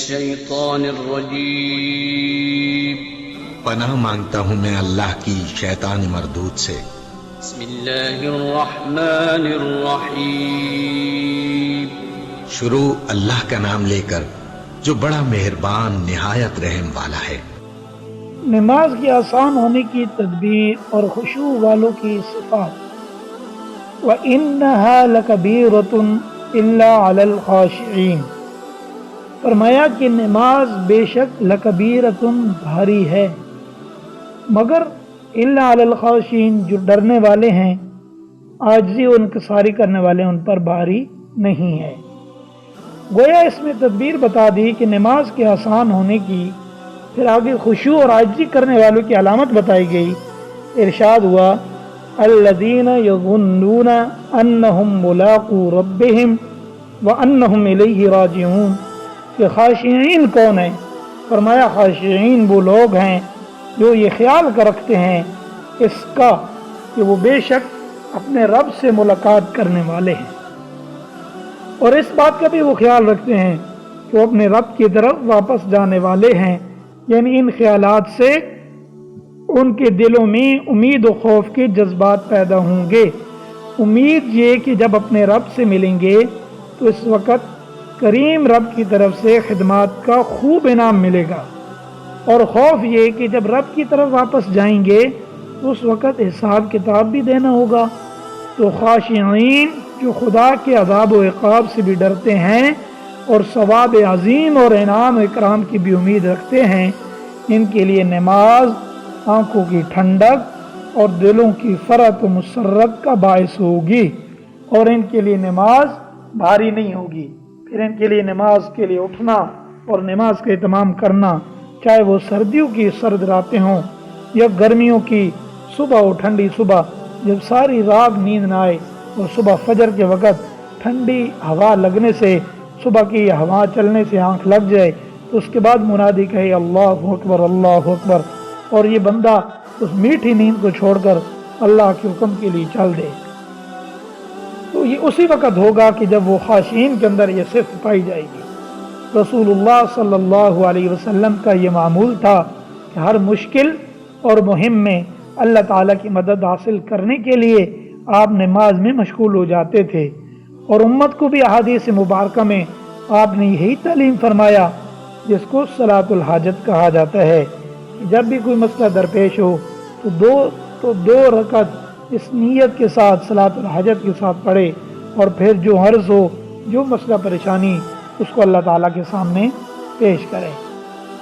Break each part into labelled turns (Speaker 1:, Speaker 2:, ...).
Speaker 1: الشیطان الرجیم۔
Speaker 2: پناہ مانگتا ہوں میں اللہ کی شیطان مردود سے۔
Speaker 1: بسم اللہ الرحمن الرحیم۔
Speaker 2: شروع اللہ کا نام لے کر جو بڑا مہربان نہایت رحم والا ہے۔
Speaker 3: نماز کی آسان ہونے کی تدبیر اور خشوع والوں کی صفات۔ وَإِنَّهَا لَكَبِيرَةٌ إِلَّا عَلَى الْخَاشِعِينَ، فرمایا کہ نماز بے شک لکبیرۃ بھاری ہے، مگر الا علی الخاشعین جو ڈرنے والے ہیں، عاجزی و انکساری کرنے والے ان پر بھاری نہیں ہے۔ گویا اس میں تدبیر بتا دی کہ نماز کے آسان ہونے کی، پھر آگے خشوع اور عاجزی کرنے والوں کی علامت بتائی گئی۔ ارشاد ہوا الذین یظنون انہم ملاقو ربہم وانہم الیہ راجعون، کہ خاشعین کون ہیں؟ فرمایا خاشعین وہ لوگ ہیں جو یہ خیال کر رکھتے ہیں اس کا کہ وہ بے شک اپنے رب سے ملاقات کرنے والے ہیں، اور اس بات کا بھی وہ خیال رکھتے ہیں کہ وہ اپنے رب کی طرف واپس جانے والے ہیں۔ یعنی ان خیالات سے ان کے دلوں میں امید و خوف کے جذبات پیدا ہوں گے۔ امید یہ کہ جب اپنے رب سے ملیں گے تو اس وقت کریم رب کی طرف سے خدمات کا خوب انعام ملے گا، اور خوف یہ کہ جب رب کی طرف واپس جائیں گے تو اس وقت حساب کتاب بھی دینا ہوگا۔ تو خاشعین جو خدا کے عذاب و عقاب سے بھی ڈرتے ہیں اور ثواب عظیم اور انعام و اکرام کی بھی امید رکھتے ہیں، ان کے لیے نماز آنکھوں کی ٹھنڈک اور دلوں کی فرحت و مسرت کا باعث ہوگی، اور ان کے لیے نماز بھاری نہیں ہوگی۔ پھر ان کے لیے نماز کے لیے اٹھنا اور نماز کا اہتمام کرنا، چاہے وہ سردیوں کی سرد راتیں ہوں یا گرمیوں کی صبح و ٹھنڈی صبح، جب ساری رات نیند نہ آئے اور صبح فجر کے وقت ٹھنڈی ہوا لگنے سے، صبح کی ہوا چلنے سے آنکھ لگ جائے تو اس کے بعد منادی کہے اللہ اکبر اللہ اکبر، اور یہ بندہ اس میٹھی نیند کو چھوڑ کر اللہ کے حکم کے لیے چل دے، تو یہ اسی وقت ہوگا کہ جب وہ خاشعین کے اندر یہ صفت پائی جائے گی۔ رسول اللہ صلی اللہ علیہ وسلم کا یہ معمول تھا کہ ہر مشکل اور مہم میں اللہ تعالیٰ کی مدد حاصل کرنے کے لیے آپ نماز میں مشغول ہو جاتے تھے، اور امت کو بھی احادیث مبارکہ میں آپ نے یہی تعلیم فرمایا جس کو صلاۃ الحاجت کہا جاتا ہے، کہ جب بھی کوئی مسئلہ درپیش ہو تو دو رکعت اس نیت کے ساتھ صلاۃ الحاجت کے ساتھ پڑھے، اور پھر جو عرض ہو، جو مسئلہ پریشانی، اس کو اللہ تعالیٰ کے سامنے پیش کرے۔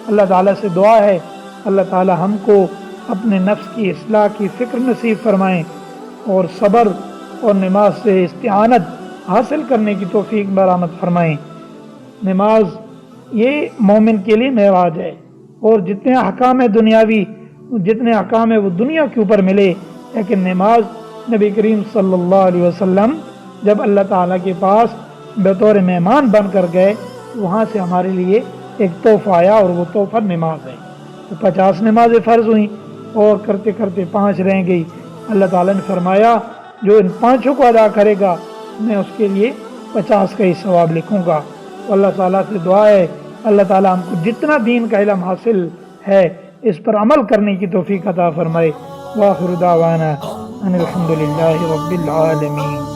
Speaker 3: اللہ تعالیٰ سے دعا ہے اللہ تعالیٰ ہم کو اپنے نفس کی اصلاح کی فکر نصیب فرمائیں، اور صبر اور نماز سے استعانت حاصل کرنے کی توفیق برآمد فرمائیں۔ نماز یہ مومن کے لیے معراج ہے، اور جتنے احکام دنیاوی، جتنے احکام وہ دنیا کے اوپر ملے، لیکن نماز نبی کریم صلی اللہ علیہ وسلم جب اللہ تعالیٰ کے پاس بطور مہمان بن کر گئے، وہاں سے ہمارے لیے ایک تحفہ آیا، اور وہ تحفہ نماز ہے۔ تو 50 نمازیں فرض ہوئیں اور کرتے کرتے 5 رہ گئی۔ اللہ تعالیٰ نے فرمایا جو ان 5 کو ادا کرے گا میں اس کے لیے 50 کا ہی ثواب لکھوں گا۔ تو اللہ تعالیٰ سے دعا ہے اللہ تعالیٰ ہم کو جتنا دین کا علم حاصل ہے اس پر عمل کرنے کی توفیق عطا فرمائے۔ وآخر دعوانا ان الحمد للہ رب العالمین۔